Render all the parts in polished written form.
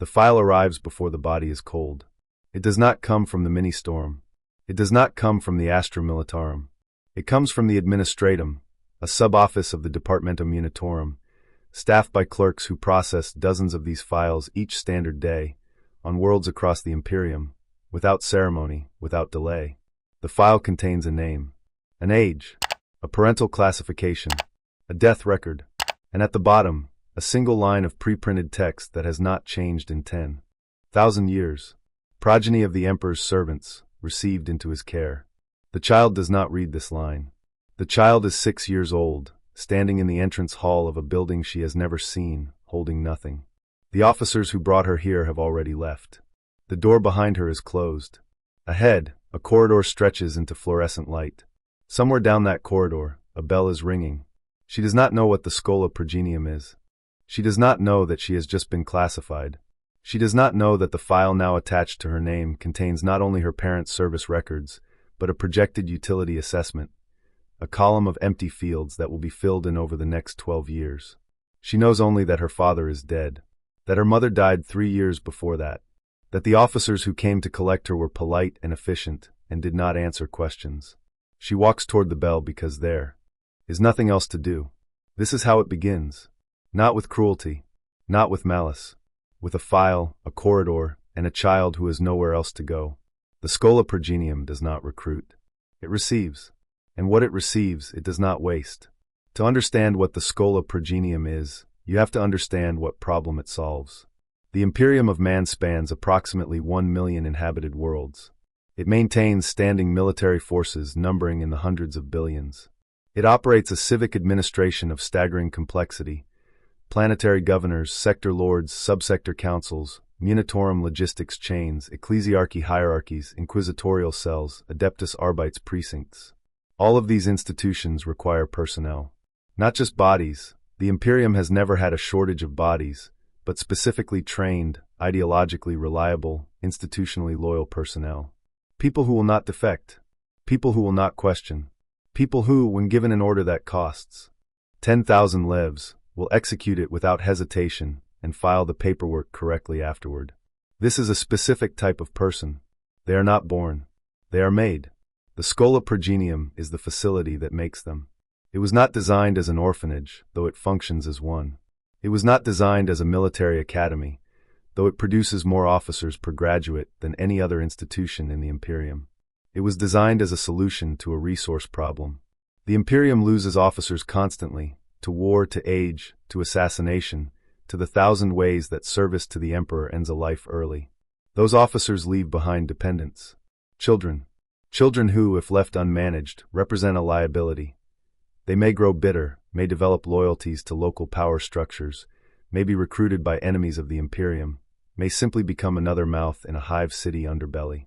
The file arrives before the body is cold. It does not come from the mini-storm. It does not come from the Astra Militarum. It comes from the Administratum, a sub-office of the Departmentum Unitorum, staffed by clerks who process dozens of these files each standard day, on worlds across the Imperium, without ceremony, without delay. The file contains a name, an age, a parental classification, a death record, and at the bottom, a single line of pre-printed text that has not changed in 10,000 years. Progeny of the Emperor's servants, received into his care. The child does not read this line. The child is 6 years old, standing in the entrance hall of a building she has never seen, holding nothing. The officers who brought her here have already left. The door behind her is closed. Ahead, a corridor stretches into fluorescent light. Somewhere down that corridor, a bell is ringing. She does not know what the Schola Progenium is. She does not know that she has just been classified. She does not know that the file now attached to her name contains not only her parents' service records, but a projected utility assessment, a column of empty fields that will be filled in over the next 12 years. She knows only that her father is dead, that her mother died 3 years before that the officers who came to collect her were polite and efficient and did not answer questions. She walks toward the bell because there is nothing else to do. This is how it begins. Not with cruelty, not with malice, with a file, a corridor, and a child who has nowhere else to go. The Schola Progenium does not recruit. It receives. And what it receives, it does not waste. To understand what the Schola Progenium is, you have to understand what problem it solves. The Imperium of Man spans approximately 1 million inhabited worlds. It maintains standing military forces numbering in the hundreds of billions. It operates a civic administration of staggering complexity, planetary governors, sector lords, subsector councils, munitorum logistics chains, ecclesiarchy hierarchies, inquisitorial cells, adeptus arbites precincts. All of these institutions require personnel. Not just bodies. The Imperium has never had a shortage of bodies, but specifically trained, ideologically reliable, institutionally loyal personnel. People who will not defect. People who will not question. People who, when given an order that costs 10,000 levs, will execute it without hesitation and file the paperwork correctly afterward. This is a specific type of person. They are not born. They are made. The Schola Progenium is the facility that makes them. It was not designed as an orphanage, though it functions as one. It was not designed as a military academy, though it produces more officers per graduate than any other institution in the Imperium. It was designed as a solution to a resource problem. The Imperium loses officers constantly, to war, to age, to assassination, to the 1,000 ways that service to the Emperor ends a life early. Those officers leave behind dependents. Children. Children who, if left unmanaged, represent a liability. They may grow bitter, may develop loyalties to local power structures, may be recruited by enemies of the Imperium, may simply become another mouth in a hive city underbelly.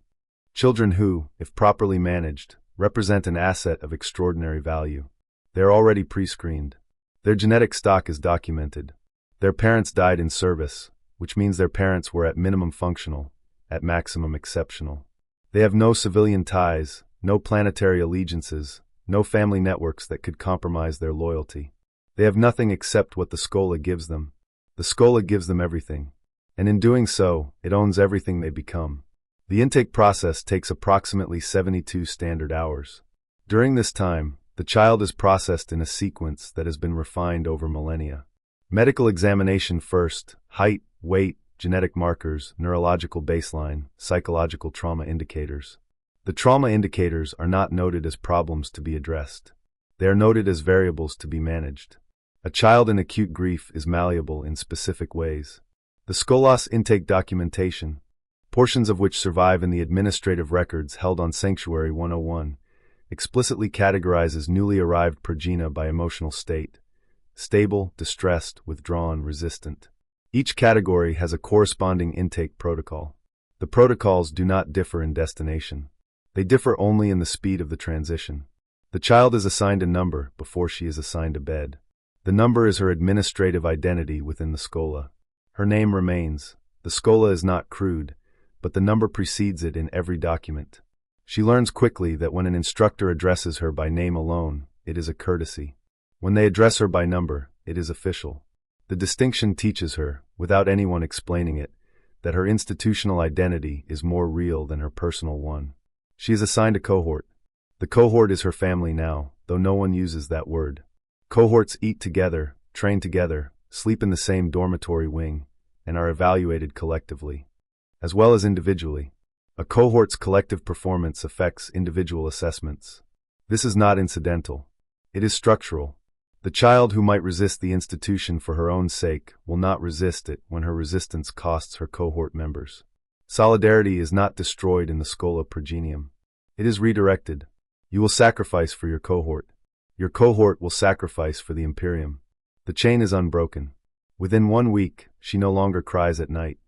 Children who, if properly managed, represent an asset of extraordinary value. They are already pre-screened. Their genetic stock is documented. Their parents died in service, which means their parents were at minimum functional, at maximum exceptional. They have no civilian ties, no planetary allegiances, no family networks that could compromise their loyalty. They have nothing except what the Schola gives them. The Schola gives them everything. And in doing so, it owns everything they become. The intake process takes approximately 72 standard hours. During this time, the child is processed in a sequence that has been refined over millennia. Medical examination first, height, weight, genetic markers, neurological baseline, psychological trauma indicators. The trauma indicators are not noted as problems to be addressed. They are noted as variables to be managed. A child in acute grief is malleable in specific ways. The Scholas intake documentation, portions of which survive in the administrative records held on Sanctuary 101, explicitly categorizes newly arrived progenia by emotional state: stable, distressed, withdrawn, resistant. Each category has a corresponding intake protocol. The protocols do not differ in destination. They differ only in the speed of the transition. The child is assigned a number before she is assigned a bed. The number is her administrative identity within the Schola. Her name remains. The Schola is not crude, but the number precedes it in every document. She learns quickly that when an instructor addresses her by name alone, it is a courtesy. When they address her by number, it is official. The distinction teaches her, without anyone explaining it, that her institutional identity is more real than her personal one. She is assigned a cohort. The cohort is her family now, though no one uses that word. Cohorts eat together, train together, sleep in the same dormitory wing, and are evaluated collectively, as well as individually. A cohort's collective performance affects individual assessments. This is not incidental. It is structural. The child who might resist the institution for her own sake will not resist it when her resistance costs her cohort members. Solidarity is not destroyed in the Schola Progenium. It is redirected. You will sacrifice for your cohort. Your cohort will sacrifice for the Imperium. The chain is unbroken. Within 1 week, she no longer cries at night.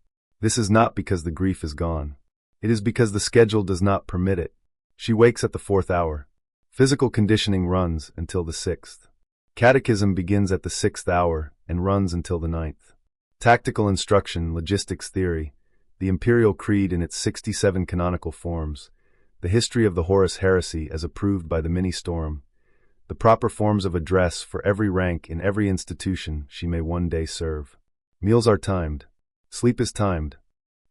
This is not because the grief is gone. It is because the schedule does not permit it. She wakes at the 4th hour. Physical conditioning runs until the 6th. Catechism begins at the 6th hour and runs until the 9th. Tactical instruction, logistics theory, the Imperial Creed in its 67 canonical forms, the history of the Horus heresy as approved by the mini-storm, the proper forms of address for every rank in every institution she may one day serve. Meals are timed. Sleep is timed.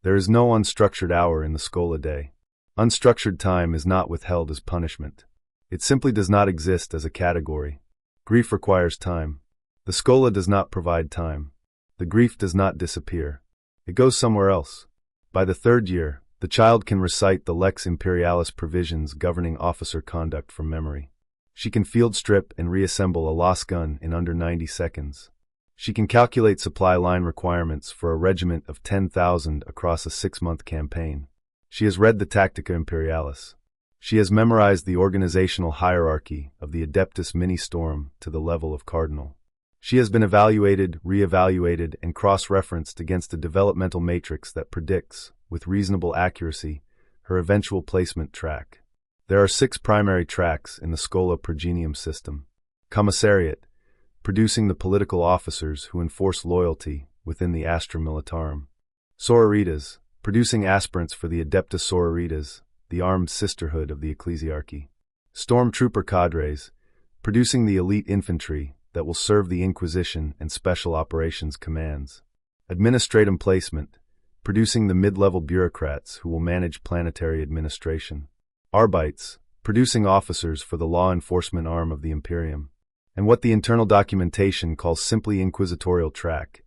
There is no unstructured hour in the Schola day. Unstructured time is not withheld as punishment. It simply does not exist as a category. Grief requires time. The Schola does not provide time. The grief does not disappear. It goes somewhere else. By the 3rd year, the child can recite the Lex Imperialis provisions governing officer conduct from memory. She can field strip and reassemble a lost gun in under 90 seconds. She can calculate supply line requirements for a regiment of 10,000 across a 6-month campaign. She has read the Tactica Imperialis. She has memorized the organizational hierarchy of the Adeptus Mini-Storm to the level of Cardinal. She has been evaluated, re-evaluated, and cross-referenced against a developmental matrix that predicts, with reasonable accuracy, her eventual placement track. There are 6 primary tracks in the Schola Progenium system. Commissariat, producing the political officers who enforce loyalty within the Astra Militarum. Sororitas, producing aspirants for the Adeptus Sororitas, the armed sisterhood of the ecclesiarchy. Stormtrooper cadres, producing the elite infantry that will serve the Inquisition and Special Operations commands. Administratum placement, producing the mid-level bureaucrats who will manage planetary administration. Arbites, producing officers for the law enforcement arm of the Imperium. And what the internal documentation calls simply inquisitorial track,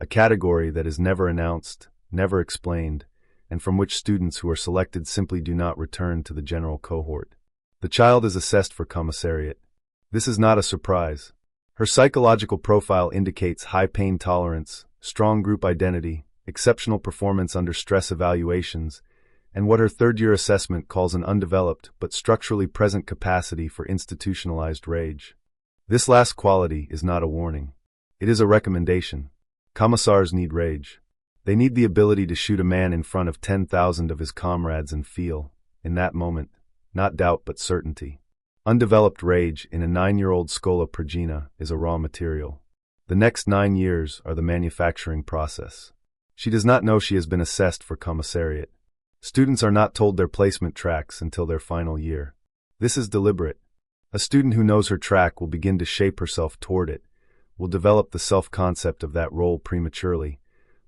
a category that is never announced, never explained, and from which students who are selected simply do not return to the general cohort. The child is assessed for commissariat. This is not a surprise. Her psychological profile indicates high pain tolerance, strong group identity, exceptional performance under stress evaluations, and what her 3rd-year assessment calls an undeveloped but structurally present capacity for institutionalized rage. This last quality is not a warning. It is a recommendation. Commissars need rage. They need the ability to shoot a man in front of 10,000 of his comrades and feel, in that moment, not doubt but certainty. Undeveloped rage in a 9-year-old Schola Progena is a raw material. The next 9 years are the manufacturing process. She does not know she has been assessed for commissariat. Students are not told their placement tracks until their final year. This is deliberate. A student who knows her track will begin to shape herself toward it, will develop the self-concept of that role prematurely,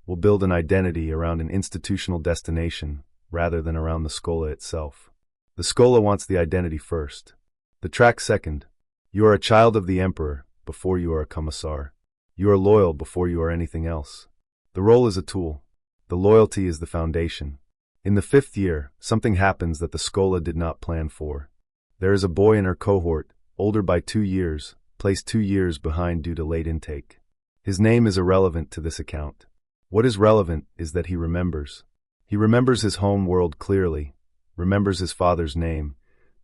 will build an identity around an institutional destination rather than around the Schola itself. The Schola wants the identity first. The track second. You are a child of the Emperor before you are a commissar. You are loyal before you are anything else. The role is a tool. The loyalty is the foundation. In the 5th year, something happens that the Schola did not plan for. There is a boy in her cohort, older by 2 years, placed 2 years behind due to late intake. His name is irrelevant to this account. What is relevant is that he remembers. He remembers his home world clearly, remembers his father's name,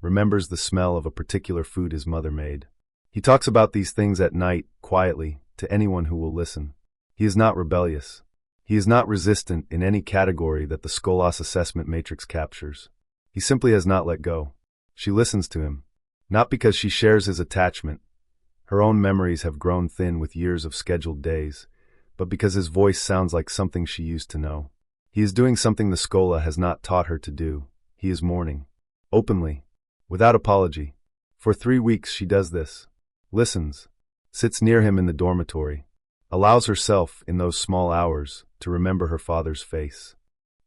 remembers the smell of a particular food his mother made. He talks about these things at night, quietly, to anyone who will listen. He is not rebellious. He is not resistant in any category that the Scholas assessment matrix captures. He simply has not let go. She listens to him, not because she shares his attachment. Her own memories have grown thin with years of scheduled days, but because his voice sounds like something she used to know. He is doing something the Schola has not taught her to do. He is mourning. Openly. Without apology. For 3 weeks she does this. Listens. Sits near him in the dormitory. Allows herself, in those small hours, to remember her father's face.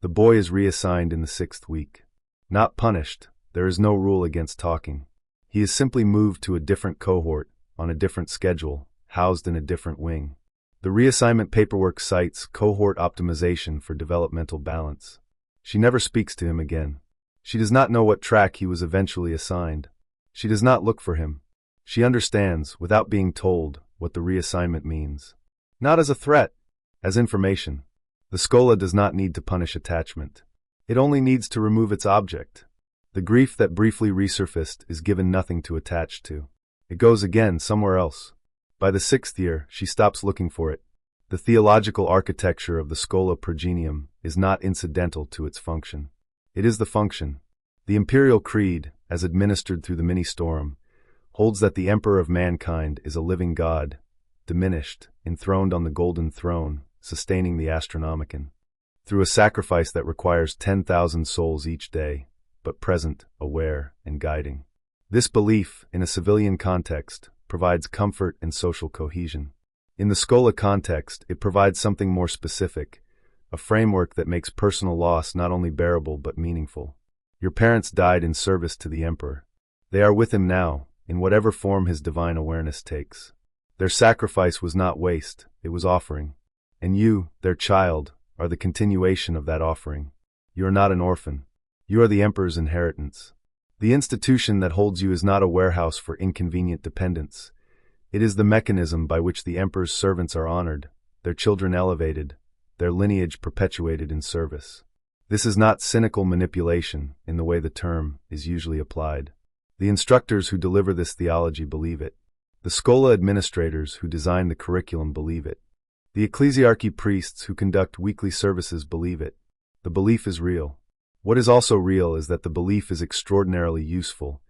The boy is reassigned in the 6th week. Not punished, there is no rule against talking. He is simply moved to a different cohort, on a different schedule, housed in a different wing. The reassignment paperwork cites cohort optimization for developmental balance. She never speaks to him again. She does not know what track he was eventually assigned. She does not look for him. She understands, without being told, what the reassignment means. Not as a threat, as information. The Schola does not need to punish attachment. It only needs to remove its object. The grief that briefly resurfaced is given nothing to attach to. It goes again somewhere else. By the 6th year, she stops looking for it. The theological architecture of the Schola Progenium is not incidental to its function. It is the function. The Imperial Creed, as administered through the mini-storm, holds that the Emperor of mankind is a living God, diminished, enthroned on the golden throne, sustaining the Astronomicon, through a sacrifice that requires 10,000 souls each day, but present, aware, and guiding. This belief, in a civilian context, provides comfort and social cohesion. In the Schola context, it provides something more specific, a framework that makes personal loss not only bearable but meaningful. Your parents died in service to the Emperor. They are with him now, in whatever form his divine awareness takes. Their sacrifice was not waste, it was offering. And you, their child, are the continuation of that offering. You are not an orphan. You are the Emperor's inheritance. The institution that holds you is not a warehouse for inconvenient dependence. It is the mechanism by which the Emperor's servants are honored, their children elevated, their lineage perpetuated in service. This is not cynical manipulation in the way the term is usually applied. The instructors who deliver this theology believe it. The Schola administrators who design the curriculum believe it. The ecclesiarchy priests who conduct weekly services believe it. The belief is real. What is also real is that the belief is extraordinarily useful,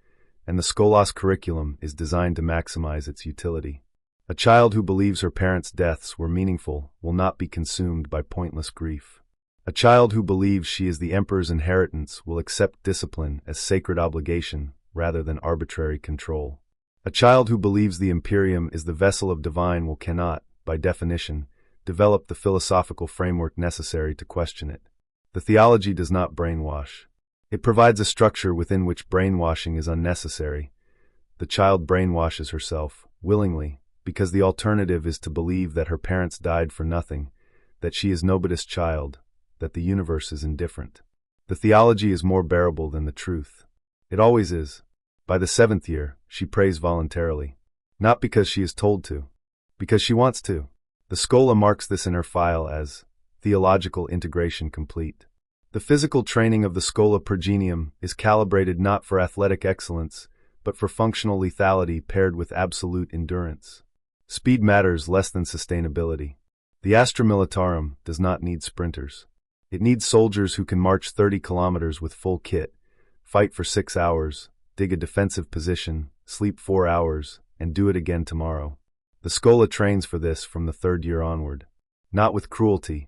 and the Scholas curriculum is designed to maximize its utility. A child who believes her parents' deaths were meaningful will not be consumed by pointless grief. A child who believes she is the Emperor's inheritance will accept discipline as sacred obligation rather than arbitrary control. A child who believes the Imperium is the vessel of divine will cannot, by definition, develop the philosophical framework necessary to question it. The theology does not brainwash. It provides a structure within which brainwashing is unnecessary. The child brainwashes herself, willingly, because the alternative is to believe that her parents died for nothing, that she is nobody's child, that the universe is indifferent. The theology is more bearable than the truth. It always is. By the 7th year, she prays voluntarily. Not because she is told to. Because she wants to. The Schola marks this in her file as theological integration complete. The physical training of the Schola Progenium is calibrated not for athletic excellence, but for functional lethality paired with absolute endurance. Speed matters less than sustainability. The Astra Militarum does not need sprinters. It needs soldiers who can march 30 kilometers with full kit, fight for 6 hours, dig a defensive position, sleep 4 hours, and do it again tomorrow. The Schola trains for this from the 3rd year onward. Not with cruelty.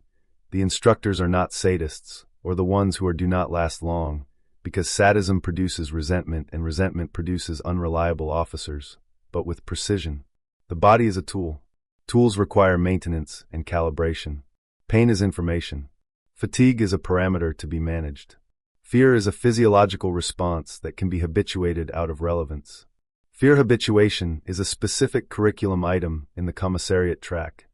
The instructors are not sadists, or the ones who do not last long, because sadism produces resentment and resentment produces unreliable officers, but with precision. The body is a tool. Tools require maintenance and calibration. Pain is information. Fatigue is a parameter to be managed. Fear is a physiological response that can be habituated out of relevance. Fear habituation is a specific curriculum item in the commissariat track,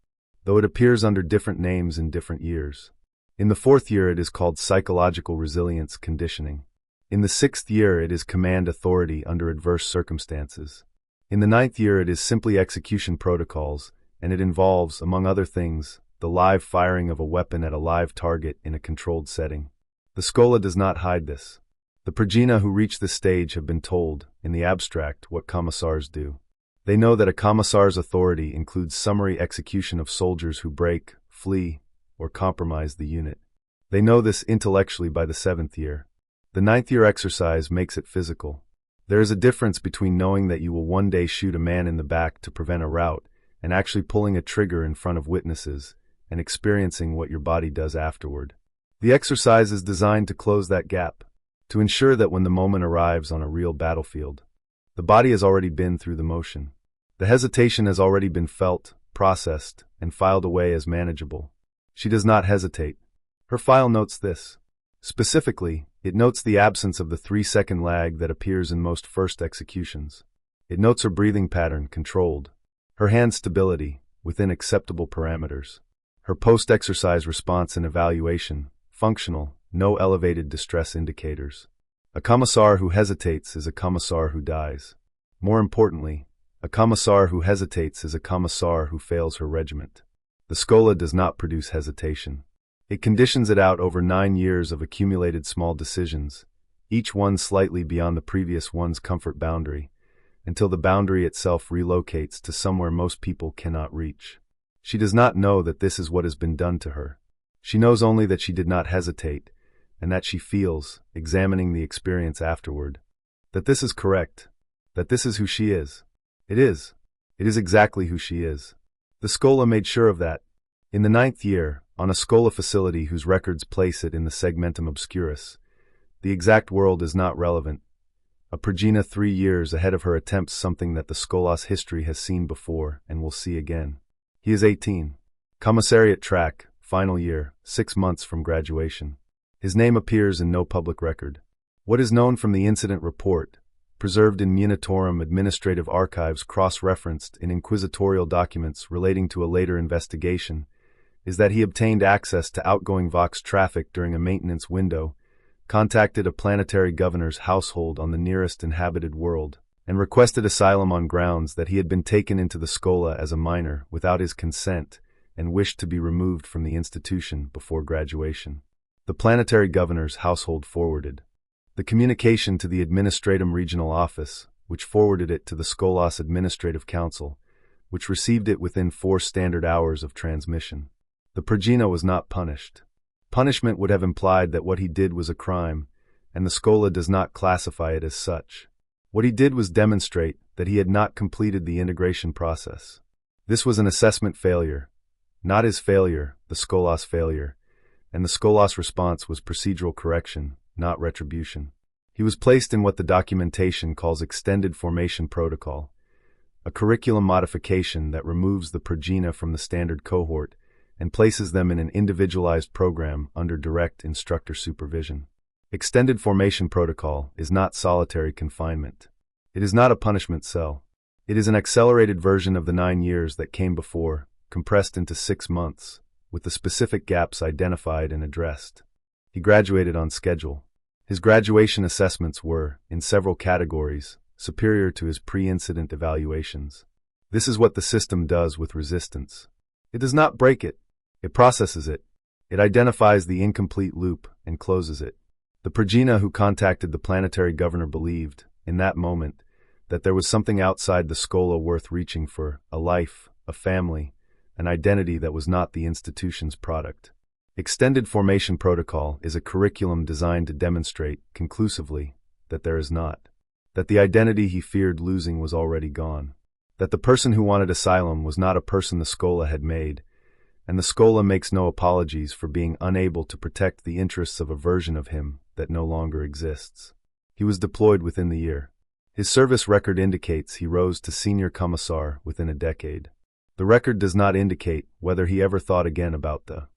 though it appears under different names in different years. In the 4th year it is called psychological resilience conditioning. In the 6th year it is command authority under adverse circumstances. In the 9th year it is simply execution protocols, and it involves, among other things, the live firing of a weapon at a live target in a controlled setting. The Schola does not hide this. The Progena who reach this stage have been told, in the abstract, what commissars do. They know that a commissar's authority includes summary execution of soldiers who break, flee, or compromise the unit. They know this intellectually by the 7th year. The 9th year exercise makes it physical. There is a difference between knowing that you will one day shoot a man in the back to prevent a rout and actually pulling a trigger in front of witnesses and experiencing what your body does afterward. The exercise is designed to close that gap, to ensure that when the moment arrives on a real battlefield, the body has already been through the motion. The hesitation has already been felt, processed, and filed away as manageable. She does not hesitate. Her file notes this. Specifically, it notes the absence of the 3-second lag that appears in most first executions. It notes her breathing pattern, controlled. Her hand stability, within acceptable parameters. Her post-exercise response and evaluation, functional, no elevated distress indicators. A commissar who hesitates is a commissar who dies. More importantly, a commissar who hesitates is a commissar who fails her regiment. The Schola does not produce hesitation. It conditions it out over 9 years of accumulated small decisions, each one slightly beyond the previous one's comfort boundary, until the boundary itself relocates to somewhere most people cannot reach. She does not know that this is what has been done to her. She knows only that she did not hesitate, and that she feels, examining the experience afterward, that this is correct, that this is who she is. It is. It is exactly who she is. The Schola made sure of that. In the 9th year, on a Schola facility whose records place it in the segmentum obscurus, the exact world is not relevant. A Progina 3 years ahead of her attempts something that the Scholas history has seen before and will see again. He is 18. Commissariat track, final year, 6 months from graduation. His name appears in no public record. What is known from the incident report, preserved in Munitorum administrative archives cross-referenced in inquisitorial documents relating to a later investigation, is that he obtained access to outgoing Vox traffic during a maintenance window, contacted a planetary governor's household on the nearest inhabited world, and requested asylum on grounds that he had been taken into the Schola as a minor without his consent and wished to be removed from the institution before graduation. The planetary governor's household forwarded the communication to the Administratum Regional Office, which forwarded it to the Scholas Administrative Council, which received it within 4 standard hours of transmission. The Progina was not punished. Punishment would have implied that what he did was a crime, and the Schola does not classify it as such. What he did was demonstrate that he had not completed the integration process. This was an assessment failure, not his failure, the Scholas failure, and the Scholas response was procedural correction, not retribution. He was placed in what the documentation calls extended formation protocol, a curriculum modification that removes the Progina from the standard cohort and places them in an individualized program under direct instructor supervision. Extended formation protocol is not solitary confinement. It is not a punishment cell. It is an accelerated version of the 9 years that came before, compressed into 6 months, with the specific gaps identified and addressed. He graduated on schedule. His graduation assessments were, in several categories, superior to his pre-incident evaluations. This is what the system does with resistance. It does not break it. It processes it. It identifies the incomplete loop and closes it. The Progina who contacted the planetary governor believed, in that moment, that there was something outside the Schola worth reaching for, a life, a family, an identity that was not the institution's product. Extended formation protocol is a curriculum designed to demonstrate, conclusively, that there is not. That the identity he feared losing was already gone. That the person who wanted asylum was not a person the Schola had made, and the Schola makes no apologies for being unable to protect the interests of a version of him that no longer exists. He was deployed within the year. His service record indicates he rose to senior commissar within a decade. The record does not indicate whether he ever thought again about the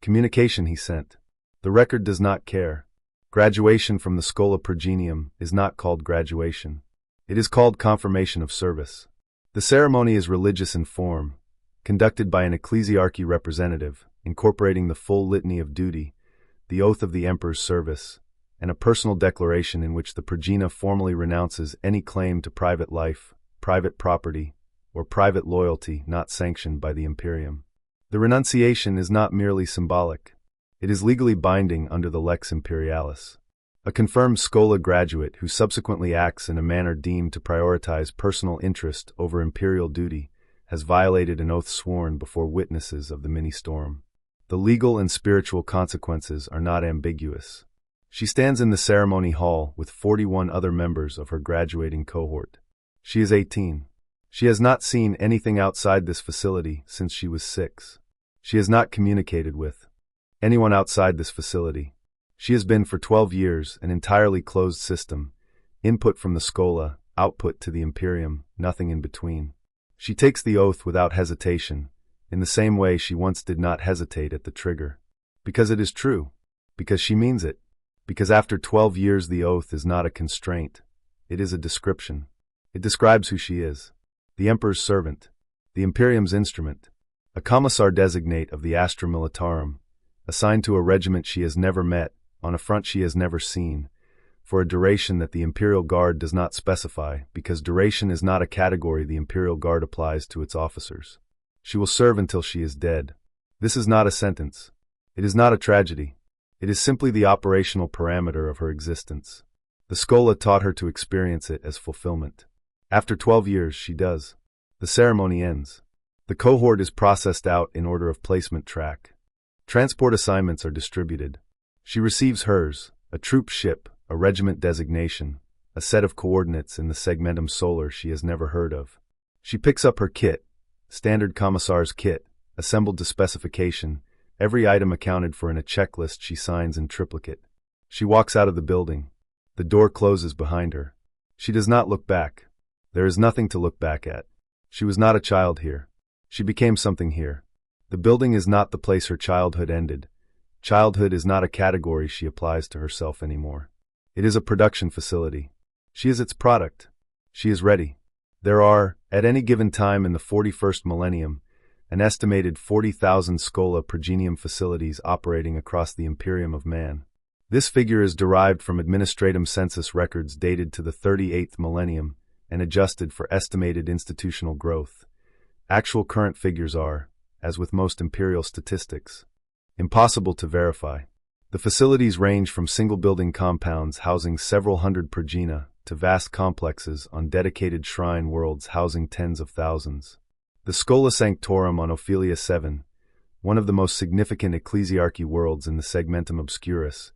communication he sent. The record does not care. Graduation from the Schola Progenium is not called graduation. It is called confirmation of service. The ceremony is religious in form, conducted by an ecclesiarchy representative, incorporating the full litany of duty, the oath of the emperor's service, and a personal declaration in which the Progina formally renounces any claim to private life, private property, or private loyalty not sanctioned by the Imperium. The renunciation is not merely symbolic. It is legally binding under the Lex Imperialis. A confirmed Schola graduate who subsequently acts in a manner deemed to prioritize personal interest over imperial duty has violated an oath sworn before witnesses of the mini-storm. The legal and spiritual consequences are not ambiguous. She stands in the ceremony hall with 41 other members of her graduating cohort. She is 18. She has not seen anything outside this facility since she was 6. She has not communicated with anyone outside this facility. She has been for 12 years an entirely closed system, input from the Schola, output to the Imperium, nothing in between. She takes the oath without hesitation, in the same way she once did not hesitate at the trigger. Because it is true. Because she means it. Because after 12 years the oath is not a constraint. It is a description. It describes who she is. The Emperor's servant. The Imperium's instrument. A commissar designate of the Astra Militarum, assigned to a regiment she has never met, on a front she has never seen, for a duration that the Imperial Guard does not specify, because duration is not a category the Imperial Guard applies to its officers. She will serve until she is dead. This is not a sentence. It is not a tragedy. It is simply the operational parameter of her existence. The Schola taught her to experience it as fulfillment. After 12 years, she does. The ceremony ends. The cohort is processed out in order of placement track. Transport assignments are distributed. She receives hers, a troop ship, a regiment designation, a set of coordinates in the segmentum solar she has never heard of. She picks up her kit, standard commissar's kit, assembled to specification, every item accounted for in a checklist she signs in triplicate. She walks out of the building. The door closes behind her. She does not look back. There is nothing to look back at. She was not a child here. She became something here. The building is not the place her childhood ended. Childhood is not a category she applies to herself anymore. It is a production facility. She is its product. She is ready. There are, at any given time in the 41st millennium, an estimated 40,000 Schola Progenium facilities operating across the Imperium of man. This figure is derived from administratum census records dated to the 38th millennium and adjusted for estimated institutional growth. Actual current figures are, as with most imperial statistics, impossible to verify. The facilities range from single-building compounds housing several hundred progena to vast complexes on dedicated shrine worlds housing tens of thousands. The Schola Sanctorum on Ophelia 7, one of the most significant ecclesiarchy worlds in the segmentum obscurus,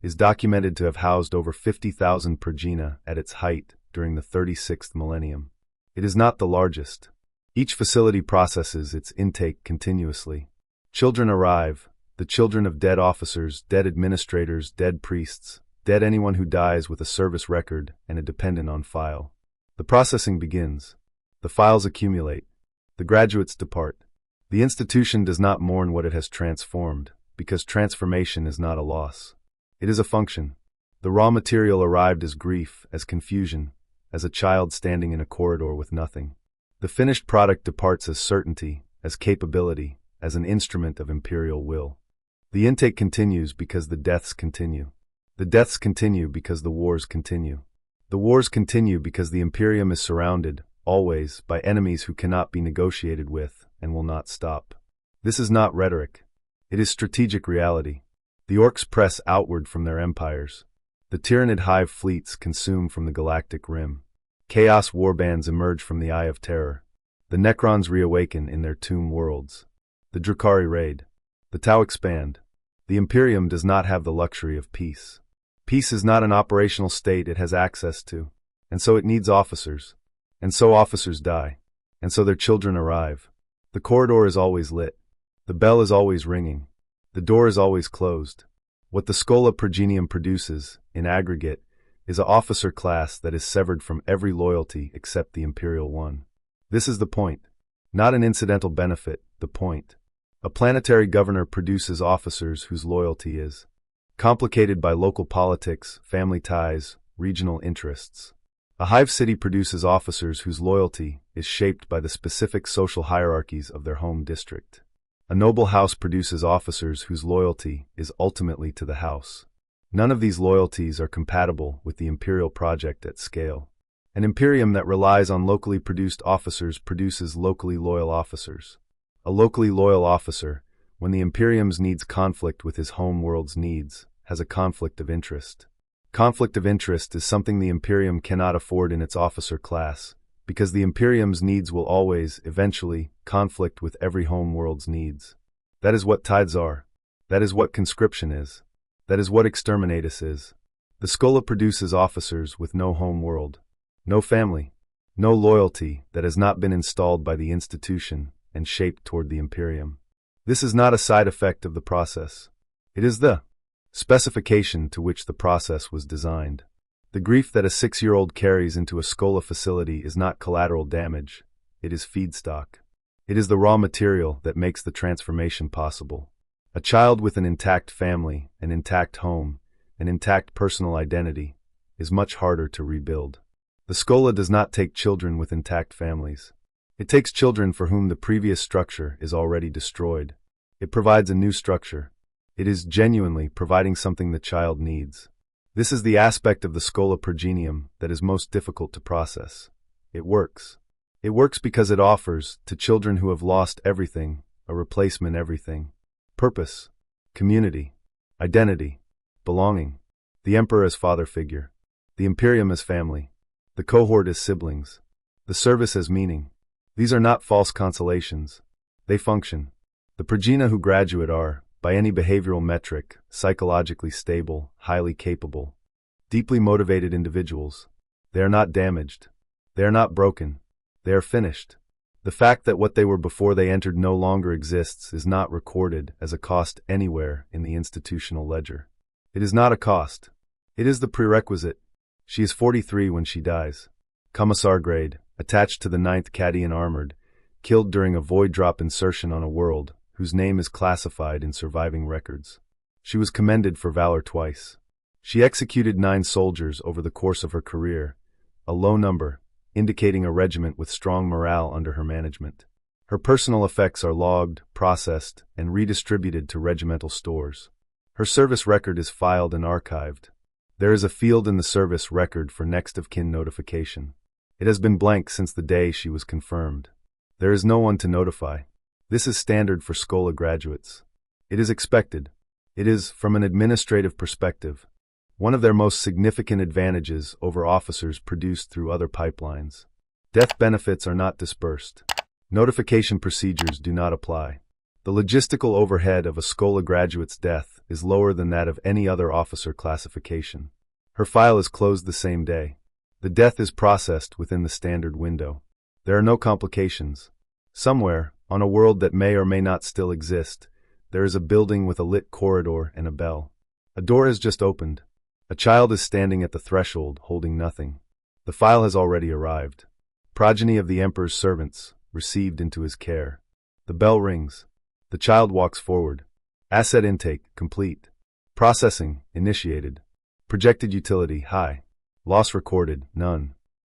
is documented to have housed over 50,000 progena at its height during the 36th millennium. It is not the largest. Each facility processes its intake continuously. Children arrive, the children of dead officers, dead administrators, dead priests, dead anyone who dies with a service record and a dependent on file. The processing begins. The files accumulate. The graduates depart. The institution does not mourn what it has transformed, because transformation is not a loss. It is a function. The raw material arrived as grief, as confusion, as a child standing in a corridor with nothing. The finished product departs as certainty, as capability, as an instrument of imperial will. The intake continues because the deaths continue. The deaths continue because the wars continue. The wars continue because the Imperium is surrounded, always, by enemies who cannot be negotiated with and will not stop. This is not rhetoric. It is strategic reality. The orcs press outward from their empires. The Tyranid hive fleets consume from the galactic rim. Chaos warbands emerge from the Eye of Terror. The Necrons reawaken in their tomb worlds. The Drukhari raid. The Tau expand. The Imperium does not have the luxury of peace. Peace is not an operational state it has access to, and so it needs officers. And so officers die. And so their children arrive. The corridor is always lit. The bell is always ringing. The door is always closed. What the Schola Progenium produces, in aggregate, is an officer class that is severed from every loyalty except the imperial one. This is the point. Not an incidental benefit, the point. A planetary governor produces officers whose loyalty is complicated by local politics, family ties, regional interests. A hive city produces officers whose loyalty is shaped by the specific social hierarchies of their home district. A noble house produces officers whose loyalty is ultimately to the house. None of these loyalties are compatible with the imperial project at scale. An imperium that relies on locally produced officers produces locally loyal officers. A locally loyal officer, when the imperium's needs conflict with his home world's needs, has a conflict of interest. Conflict of interest is something the Imperium cannot afford in its officer class, because the Imperium's needs will always, eventually, conflict with every home world's needs. That is what tithes are. That is what conscription is. That is what exterminatus is. The Schola produces officers with no home world, no family, no loyalty that has not been installed by the institution and shaped toward the Imperium. This is not a side effect of the process. It is the specification to which the process was designed. The grief that a 6-year-old carries into a Schola facility is not collateral damage. It is feedstock. It is the raw material that makes the transformation possible. A child with an intact family, an intact home, an intact personal identity is much harder to rebuild. The Schola does not take children with intact families. It takes children for whom the previous structure is already destroyed. It provides a new structure. It is genuinely providing something the child needs. This is the aspect of the Schola Progenium that is most difficult to process. It works. It works because it offers, to children who have lost everything, a replacement everything. Purpose, community, identity, belonging. The Emperor as father figure. The Imperium as family. The cohort as siblings. The service as meaning. These are not false consolations. They function. The progena who graduate are, by any behavioral metric, psychologically stable, highly capable, deeply motivated individuals. They are not damaged. They are not broken. They are finished. The fact that what they were before they entered no longer exists is not recorded as a cost anywhere in the institutional ledger. It is not a cost. It is the prerequisite. She is 43 when she dies. Commissar grade, attached to the 9th Cadian Armored, killed during a void drop insertion on a world whose name is classified in surviving records. She was commended for valor twice. She executed 9 soldiers over the course of her career, a low number, indicating a regiment with strong morale under her management. Her personal effects are logged, processed, and redistributed to regimental stores. Her service record is filed and archived. There is a field in the service record for next of kin notification. It has been blank since the day she was confirmed. There is no one to notify. This is standard for Schola graduates. It is expected. It is, from an administrative perspective, one of their most significant advantages over officers produced through other pipelines. Death benefits are not dispersed. Notification procedures do not apply. The logistical overhead of a Schola graduate's death is lower than that of any other officer classification. Her file is closed the same day. The death is processed within the standard window. There are no complications. Somewhere, on a world that may or may not still exist, there is a building with a lit corridor and a bell. A door has just opened. A child is standing at the threshold, holding nothing. The file has already arrived. Progeny of the Emperor's servants, received into his care. The bell rings. The child walks forward. Asset intake, complete. Processing, initiated. Projected utility, high. Loss recorded, none.